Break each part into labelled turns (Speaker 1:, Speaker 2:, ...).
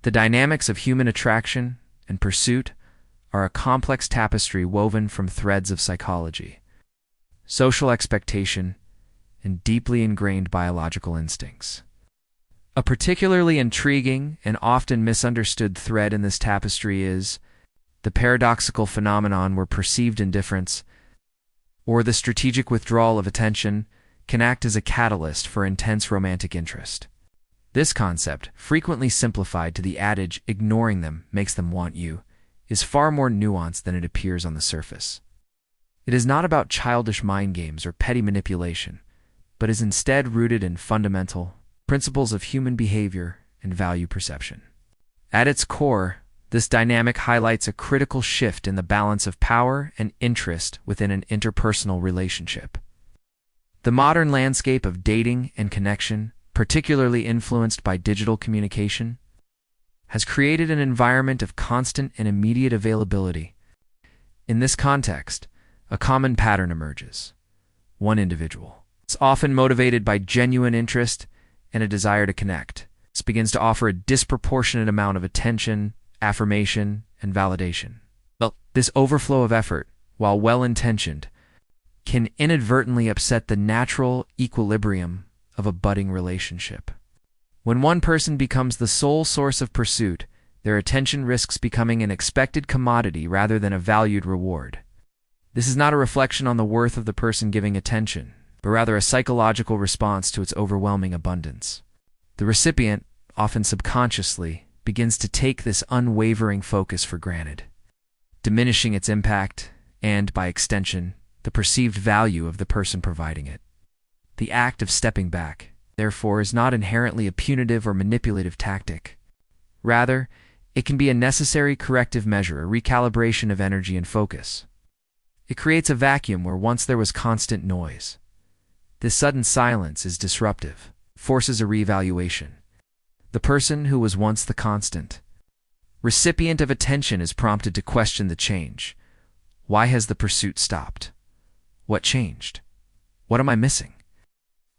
Speaker 1: The dynamics of human attraction and pursuit are a complex tapestry woven from threads of psychology, social expectation, and deeply ingrained biological instincts. A particularly intriguing and often misunderstood thread in this tapestry is the paradoxical phenomenon where perceived indifference, or the strategic withdrawal of attention, can act as a catalyst for intense romantic interest. This concept, frequently simplified to the adage "ignoring them makes them want you," is far more nuanced than it appears on the surface. It is not about childish mind games or petty manipulation, but is instead rooted in fundamental principles of human behavior and value perception. At its core, this dynamic highlights a critical shift in the balance of power and interest within an interpersonal relationship. The modern landscape of dating and connection, particularly influenced by digital communication, has created an environment of constant and immediate availability. In this context, a common pattern emerges. One individual, it's often motivated by genuine interest and a desire to connect, begins to offer a disproportionate amount of attention, affirmation, and validation. Well, this overflow of effort, while well-intentioned, can inadvertently upset the natural equilibrium of a budding relationship. When one person becomes the sole source of pursuit, their attention risks becoming an expected commodity rather than a valued reward. This is not a reflection on the worth of the person giving attention, but rather a psychological response to its overwhelming abundance. The recipient, often subconsciously, begins to take this unwavering focus for granted, diminishing its impact and, by extension, the perceived value of the person providing it. The act of stepping back, therefore, is not inherently a punitive or manipulative tactic. Rather, it can be a necessary corrective measure, a recalibration of energy and focus. It creates a vacuum where once there was constant noise. This sudden silence is disruptive, forces a reevaluation. The person who was once the constant recipient of attention is prompted to question the change. Why has the pursuit stopped? What changed? What am I missing?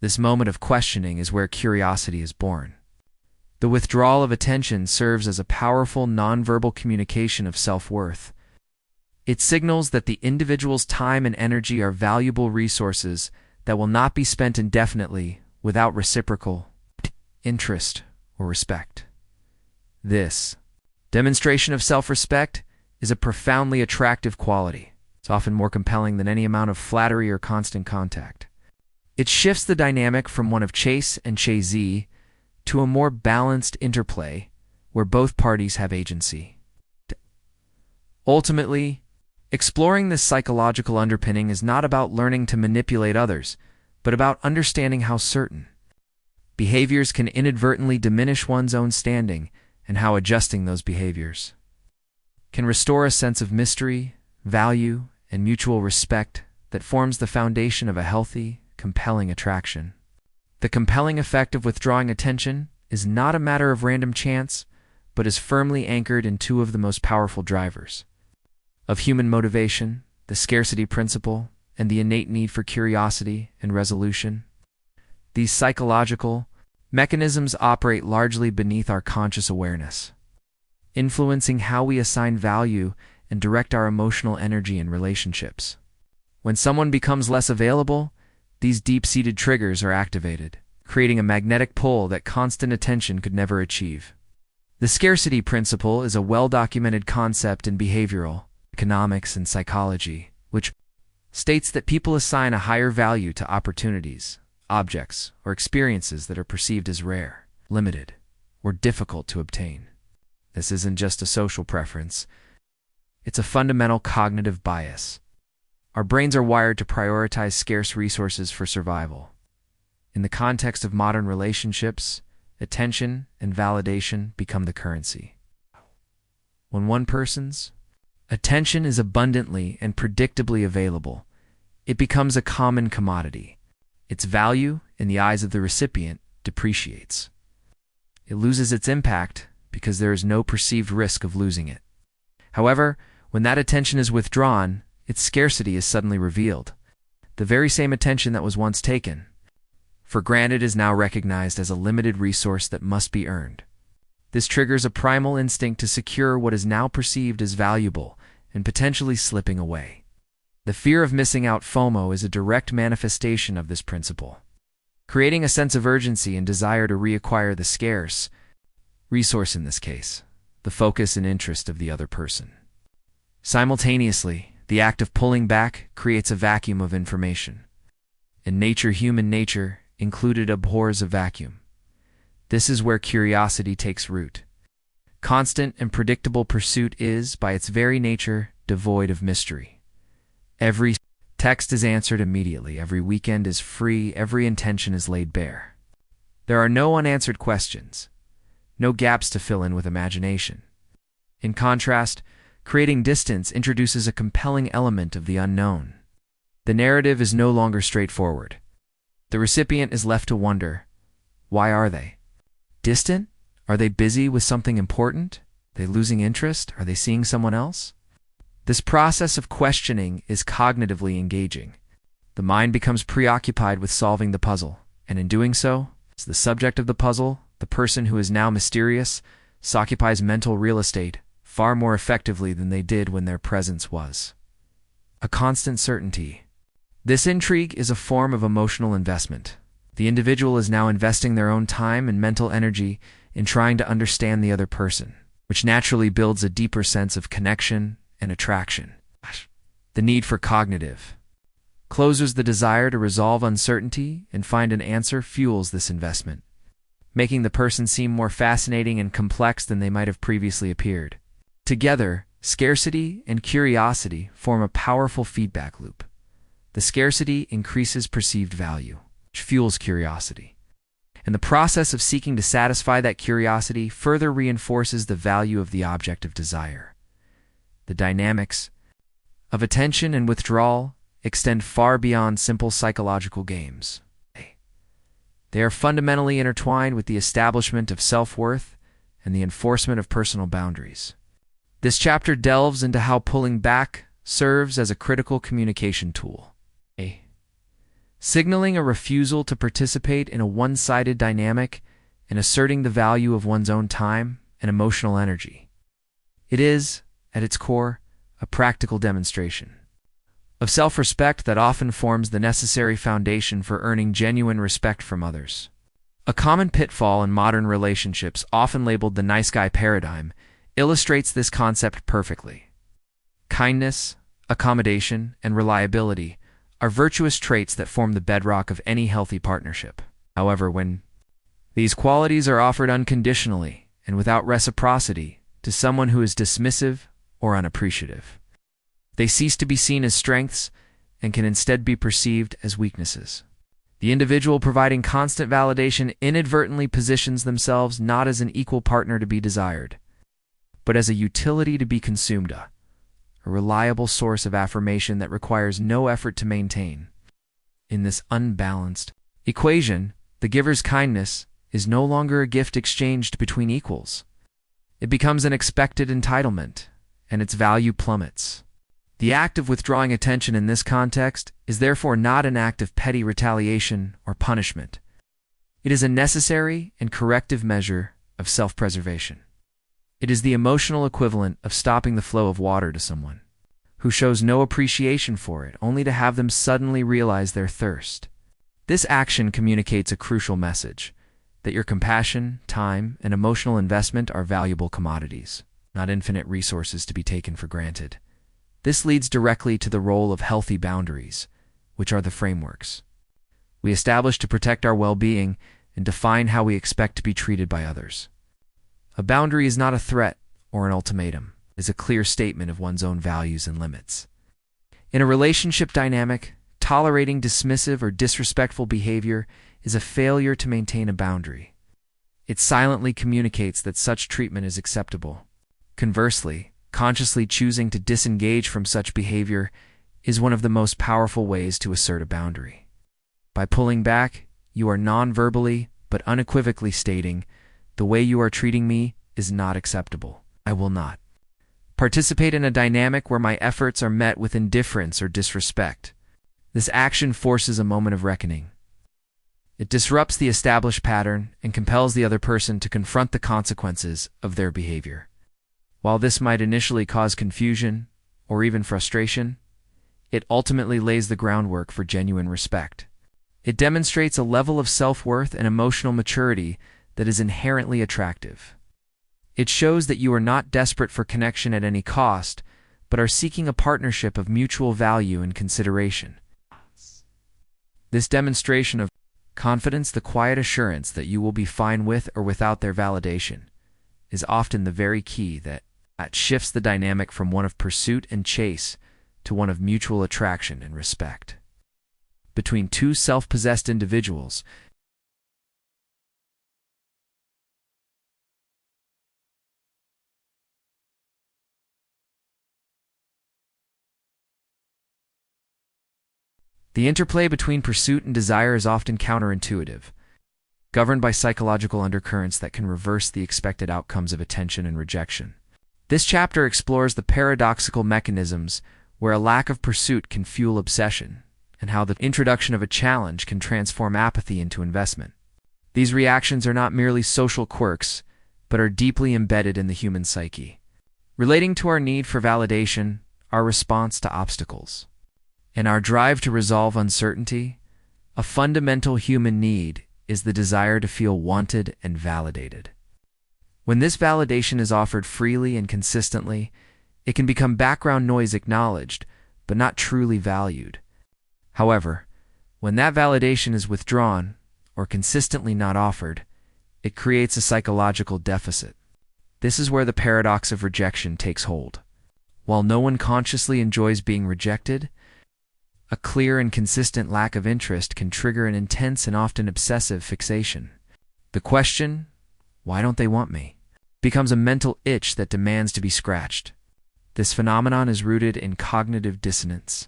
Speaker 1: This moment of questioning is where curiosity is born. The withdrawal of attention serves as a powerful nonverbal communication of self-worth. It signals that the individual's time and energy are valuable resources that will not be spent indefinitely without reciprocal interest or respect. This demonstration of self-respect is a profoundly attractive quality. It's often more compelling than any amount of flattery or constant contact. It shifts the dynamic from one of chase and chasee to a more balanced interplay where both parties have agency. Ultimately, exploring this psychological underpinning is not about learning to manipulate others, but about understanding how certain behaviors can inadvertently diminish one's own standing and how adjusting those behaviors can restore a sense of mystery, value, and mutual respect that forms the foundation of a healthy, compelling attraction. The compelling effect of withdrawing attention is not a matter of random chance, but is firmly anchored in two of the most powerful drivers of human motivation, the scarcity principle, and the innate need for curiosity and resolution. These psychological mechanisms operate largely beneath our conscious awareness, influencing how we assign value and direct our emotional energy in relationships. When someone becomes less available, these deep-seated triggers are activated, creating a magnetic pull that constant attention could never achieve. The scarcity principle is a well-documented concept in behavioral economics and psychology, which states that people assign a higher value to opportunities, objects, or experiences that are perceived as rare, limited, or difficult to obtain. This isn't just a social preference. It's a fundamental cognitive bias. Our brains are wired to prioritize scarce resources for survival. In the context of modern relationships, attention and validation become the currency. When one person's attention is abundantly and predictably available, it becomes a common commodity. Its value, in the eyes of the recipient, depreciates. It loses its impact because there is no perceived risk of losing it. However, when that attention is withdrawn, its scarcity is suddenly revealed. The very same attention that was once taken for granted is now recognized as a limited resource that must be earned. This triggers a primal instinct to secure what is now perceived as valuable and potentially slipping away. The fear of missing out, FOMO, is a direct manifestation of this principle, creating a sense of urgency and desire to reacquire the scarce resource, in this case, the focus and interest of the other person. Simultaneously, the act of pulling back creates a vacuum of information. In nature, human nature included abhors a vacuum. This is where curiosity takes root. Constant and predictable pursuit is, by its very nature, devoid of mystery. Every text is answered immediately, every weekend is free, every intention is laid bare. There are no unanswered questions, no gaps to fill in with imagination. In contrast, creating distance introduces a compelling element of the unknown. The narrative is no longer straightforward. The recipient is left to wonder, why are they distant? Are they busy with something important? Are they losing interest? Are they seeing someone else? This process of questioning is cognitively engaging. The mind becomes preoccupied with solving the puzzle, and in doing so, as the subject of the puzzle, the person who is now mysterious occupies mental real estate far more effectively than they did when their presence was a constant certainty. This intrigue is a form of emotional investment. The individual is now investing their own time and mental energy in trying to understand the other person, which naturally builds a deeper sense of connection and attraction. The need for cognitive closures, the desire to resolve uncertainty and find an answer, fuels this investment, making the person seem more fascinating and complex than they might have previously appeared. Together, scarcity and curiosity form a powerful feedback loop. The scarcity increases perceived value, which fuels curiosity. And the process of seeking to satisfy that curiosity further reinforces the value of the object of desire. The dynamics of attention and withdrawal extend far beyond simple psychological games. They are fundamentally intertwined with the establishment of self-worth and the enforcement of personal boundaries. This chapter delves into how pulling back serves as a critical communication tool, signaling a refusal to participate in a one-sided dynamic and asserting the value of one's own time and emotional energy. It is, at its core, a practical demonstration of self-respect that often forms the necessary foundation for earning genuine respect from others. A common pitfall in modern relationships, often labeled the nice guy paradigm, illustrates this concept perfectly. Kindness, accommodation, and reliability are virtuous traits that form the bedrock of any healthy partnership. However, when these qualities are offered unconditionally and without reciprocity to someone who is dismissive or unappreciative, they cease to be seen as strengths and can instead be perceived as weaknesses. The individual providing constant validation inadvertently positions themselves not as an equal partner to be desired, but as a utility to be consumed, a reliable source of affirmation that requires no effort to maintain. In this unbalanced equation, the giver's kindness is no longer a gift exchanged between equals. It becomes an expected entitlement, and its value plummets. The act of withdrawing attention in this context is therefore not an act of petty retaliation or punishment. It is a necessary and corrective measure of self-preservation. It is the emotional equivalent of stopping the flow of water to someone who shows no appreciation for it, only to have them suddenly realize their thirst. This action communicates a crucial message, that your compassion, time, and emotional investment are valuable commodities, not infinite resources to be taken for granted. This leads directly to the role of healthy boundaries, which are the frameworks we establish to protect our well-being and define how we expect to be treated by others. A boundary is not a threat or an ultimatum. It is a clear statement of one's own values and limits. In a relationship dynamic, tolerating dismissive or disrespectful behavior is a failure to maintain a boundary. It silently communicates that such treatment is acceptable. Conversely, consciously choosing to disengage from such behavior is one of the most powerful ways to assert a boundary. By pulling back, you are non-verbally but unequivocally stating, "The way you are treating me is not acceptable. I will not participate in a dynamic where my efforts are met with indifference or disrespect." This action forces a moment of reckoning. It disrupts the established pattern and compels the other person to confront the consequences of their behavior. While this might initially cause confusion or even frustration, it ultimately lays the groundwork for genuine respect. It demonstrates a level of self-worth and emotional maturity that is inherently attractive. It shows that you are not desperate for connection at any cost, but are seeking a partnership of mutual value and consideration. This demonstration of confidence, the quiet assurance that you will be fine with or without their validation, is often the very key that shifts the dynamic from one of pursuit and chase to one of mutual attraction and respect. Between two self-possessed individuals, the interplay between pursuit and desire is often counterintuitive, governed by psychological undercurrents that can reverse the expected outcomes of attention and rejection. This chapter explores the paradoxical mechanisms where a lack of pursuit can fuel obsession, and how the introduction of a challenge can transform apathy into investment. These reactions are not merely social quirks, but are deeply embedded in the human psyche, relating to our need for validation, our response to obstacles, and our drive to resolve uncertainty. A fundamental human need is the desire to feel wanted and validated. When this validation is offered freely and consistently, it can become background noise, acknowledged, but not truly valued. However, when that validation is withdrawn or consistently not offered, it creates a psychological deficit. This is where the paradox of rejection takes hold. While no one consciously enjoys being rejected, a clear and consistent lack of interest can trigger an intense and often obsessive fixation. The question, "Why don't they want me?" becomes a mental itch that demands to be scratched. This phenomenon is rooted in cognitive dissonance,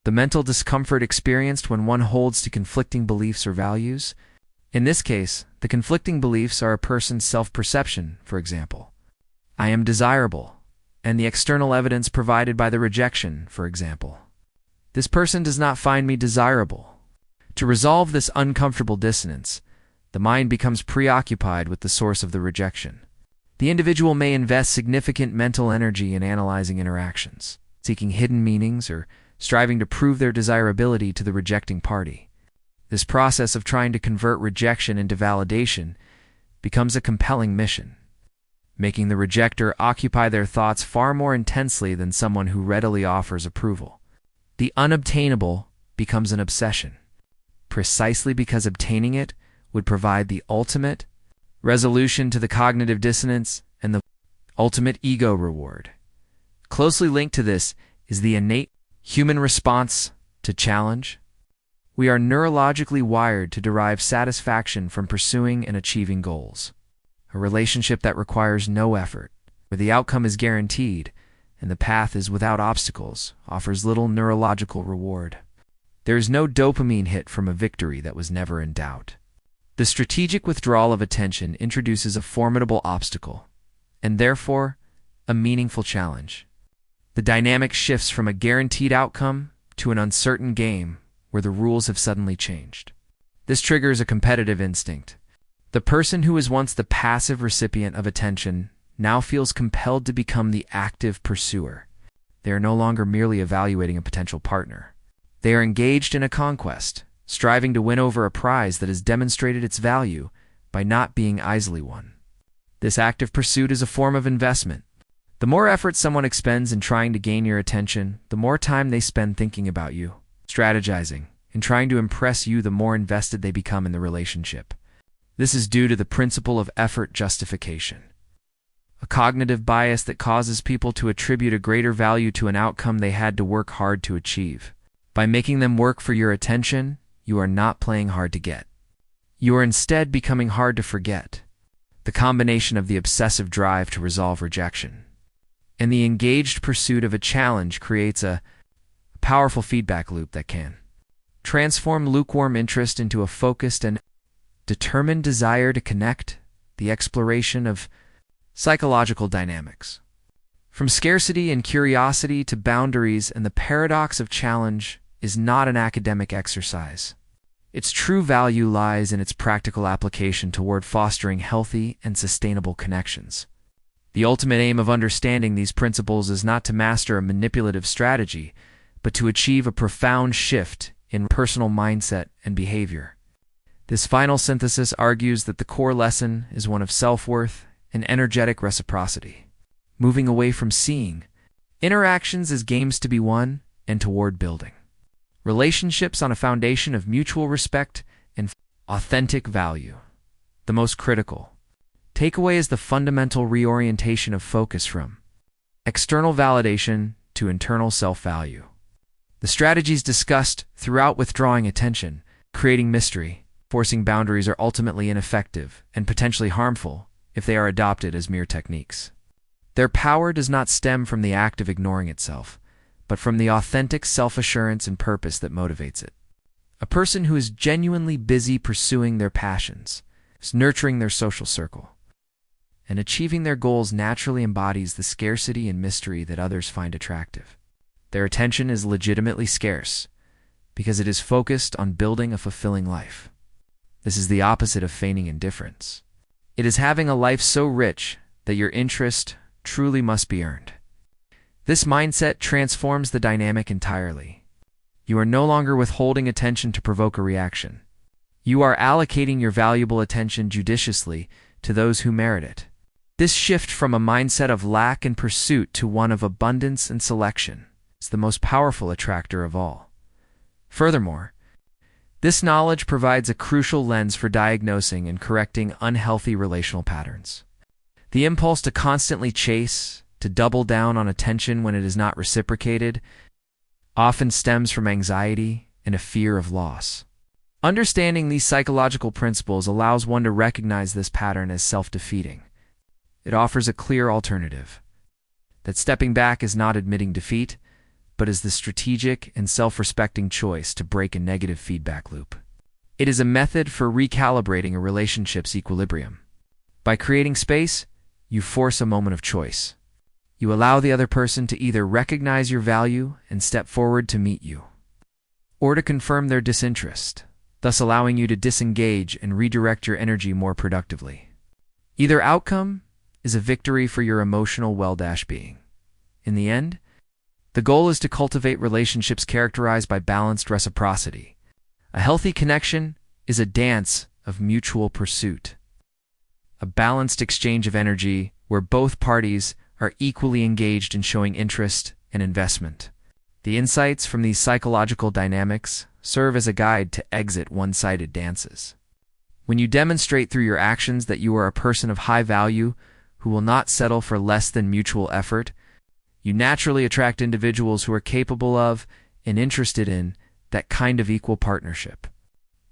Speaker 1: the mental discomfort experienced when one holds to conflicting beliefs or values. In this case, the conflicting beliefs are a person's self-perception, for example. I am desirable, and the external evidence provided by the rejection, for example. This person does not find me desirable. To resolve this uncomfortable dissonance, the mind becomes preoccupied with the source of the rejection. The individual may invest significant mental energy in analyzing interactions, seeking hidden meanings, or striving to prove their desirability to the rejecting party. This process of trying to convert rejection into validation becomes a compelling mission, making the rejecter occupy their thoughts far more intensely than someone who readily offers approval. The unobtainable becomes an obsession, precisely because obtaining it would provide the ultimate resolution to the cognitive dissonance and the ultimate ego reward. Closely linked to this is the innate human response to challenge. We are neurologically wired to derive satisfaction from pursuing and achieving goals. A relationship that requires no effort, where the outcome is guaranteed and the path is without obstacles, offers little neurological reward. There is no dopamine hit from a victory that was never in doubt. The strategic withdrawal of attention introduces a formidable obstacle, and therefore, a meaningful challenge. The dynamic shifts from a guaranteed outcome to an uncertain game where the rules have suddenly changed. This triggers a competitive instinct. The person who was once the passive recipient of attention now feels compelled to become the active pursuer. They are no longer merely evaluating a potential partner. They are engaged in a conquest, striving to win over a prize that has demonstrated its value by not being easily won. This active pursuit is a form of investment. The more effort someone expends in trying to gain your attention, the more time they spend thinking about you, strategizing, and trying to impress you, the more invested they become in the relationship. This is due to the principle of effort justification, a cognitive bias that causes people to attribute a greater value to an outcome they had to work hard to achieve. By making them work for your attention, you are not playing hard to get. You are instead becoming hard to forget. The combination of the obsessive drive to resolve rejection and the engaged pursuit of a challenge creates a powerful feedback loop that can transform lukewarm interest into a focused and determined desire to connect, the exploration of psychological dynamics. From scarcity and curiosity to boundaries and the paradox of challenge is not an academic exercise. Its true value lies in its practical application toward fostering healthy and sustainable connections. The ultimate aim of understanding these principles is not to master a manipulative strategy, but to achieve a profound shift in personal mindset and behavior. This final synthesis argues that the core lesson is one of self-worth and energetic reciprocity, moving away from seeing interactions as games to be won and toward building relationships on a foundation of mutual respect and authentic value. The most critical takeaway is the fundamental reorientation of focus from external validation to internal self-value. The strategies discussed throughout withdrawing attention, creating mystery, forcing boundaries are ultimately ineffective and potentially harmful if they are adopted as mere techniques. Their power does not stem from the act of ignoring itself, but from the authentic self-assurance and purpose that motivates it. A person who is genuinely busy pursuing their passions, is nurturing their social circle, and achieving their goals naturally embodies the scarcity and mystery that others find attractive. Their attention is legitimately scarce because it is focused on building a fulfilling life. This is the opposite of feigning indifference. It is having a life so rich that your interest truly must be earned. This mindset transforms the dynamic entirely. You are no longer withholding attention to provoke a reaction. You are allocating your valuable attention judiciously to those who merit it. This shift from a mindset of lack and pursuit to one of abundance and selection is the most powerful attractor of all. Furthermore, this knowledge provides a crucial lens for diagnosing and correcting unhealthy relational patterns. The impulse to constantly chase, to double down on attention when it is not reciprocated, often stems from anxiety and a fear of loss. Understanding these psychological principles allows one to recognize this pattern as self-defeating. It offers a clear alternative, that stepping back is not admitting defeat, but is the strategic and self-respecting choice to break a negative feedback loop. It is a method for recalibrating a relationship's equilibrium. By creating space, you force a moment of choice. You allow the other person to either recognize your value and step forward to meet you, or to confirm their disinterest, thus allowing you to disengage and redirect your energy more productively. Either outcome is a victory for your emotional well-being. In the end, the goal is to cultivate relationships characterized by balanced reciprocity. A healthy connection is a dance of mutual pursuit, a balanced exchange of energy where both parties are equally engaged in showing interest and investment. The insights from these psychological dynamics serve as a guide to exit one-sided dances. When you demonstrate through your actions that you are a person of high value who will not settle for less than mutual effort, you naturally attract individuals who are capable of and interested in that kind of equal partnership.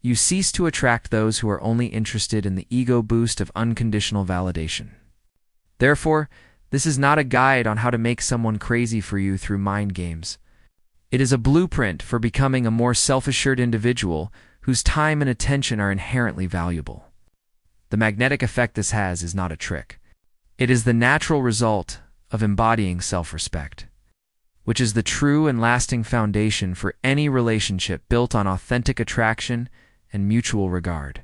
Speaker 1: You cease to attract those who are only interested in the ego boost of unconditional validation. Therefore, this is not a guide on how to make someone crazy for you through mind games. It is a blueprint for becoming a more self-assured individual whose time and attention are inherently valuable. The magnetic effect this has is not a trick. It is the natural result of embodying self-respect, which is the true and lasting foundation for any relationship built on authentic attraction and mutual regard.